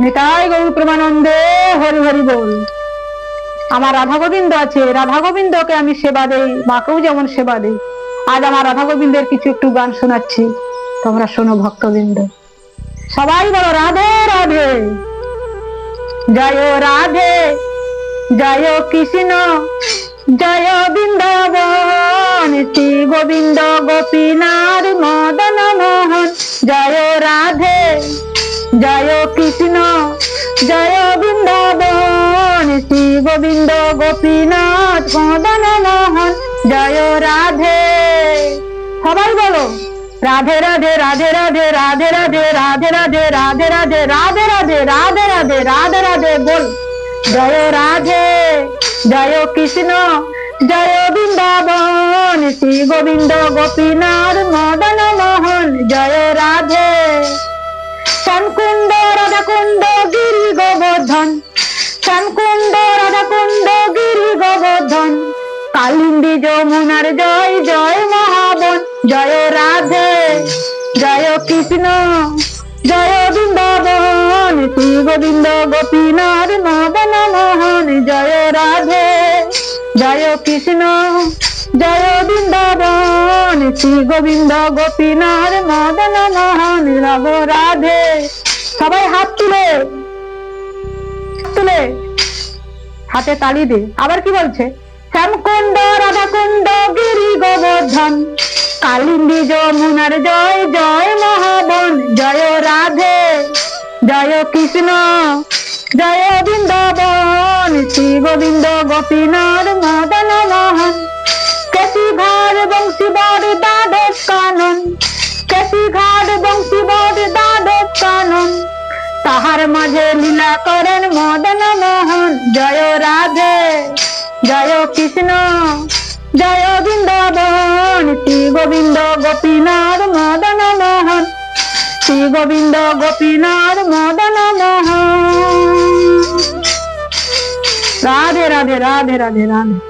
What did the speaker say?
নিতাই গৌর প্রেমানন্দে হরি হরি বল। আমার রাধা গোবিন্দ আছে, রাধা গোবিন্দকে আমি সেবা দেই, মাকেও যেমন সেবা দেই। আজ আমার রাধা গোবিন্দের কিছু একটু গান শোনাচ্ছি, তোমরা শোনো ভক্তবৃন্দ। সবাই বলো রাধে রাধে। জয় রাধে জয় কৃষ্ণ জয় বৃন্দাবন, শ্রী গোবিন্দ গোপীনাথ মদন মোহন। জয় রাধে জয় কৃষ্ণ জয় বৃন্দাবন, শ্রী গোবিন্দ গোপীনাথ মদন মোহন। জয় রাধে। সবাই বলো রাধে রাধে রাধে রাধে রাধে রাধে রাধে রাধে রাধে রাধে রাধে রাধে রাধে রাধে রাধে রাধে বল। জয় রাধে জয় কৃষ্ণ জয় বৃন্দাবন, শ্রী গোবিন্দ গোপীনাথ মদন মোহন। জয় রাধে। শ্যামকুণ্ড রাধাকুণ্ড গিরি গোবর্ধন, শ্যামকুণ্ড রাধাকুণ্ড গিরি গোবর্ধন, কালিন্দী যমুনার জয় জয় মহাবন। জয় রাধে জয় কৃষ্ণ জয় বৃন্দাবন, শ্রী গোবিন্দ গোপীনাথ মদন মোহন। জয় রাধে জয় কৃষ্ণ জয় বৃন্দাবন, শ্রী গোবিন্দ গোপীনাথ মদন মোহন। রাধে। সবাই হাত তুলে তুলে হাতে তালি দে। আবার কি বলছে? শ্যামকুণ্ড রাধাকুণ্ড গিরি গোবর্ধন, কালিন্দী যমুনার জয় জয় মহাবন। জয় রাধে জয় কৃষ্ণ জয় বৃন্দাবন, শ্রী গোবিন্দ গোপীনাথ মদন মোহন। কেশি ঘাট বংশী বড় দ্বাদশ কানন, কেশি ঘাট বংশী বড় দ্বাদশ কানন, তাহার মাঝে লীলা করেন মদন মোহন। জয় রাধে জয় কৃষ্ণ জয় বৃন্দাবন, শ্রী গোবিন্দ গোপীনাথ মদন মোহন। শ্রী গোবিন্দ গোপীনাথ মদন মোহন। রাধে রাধে রাধে রাধে রাধে।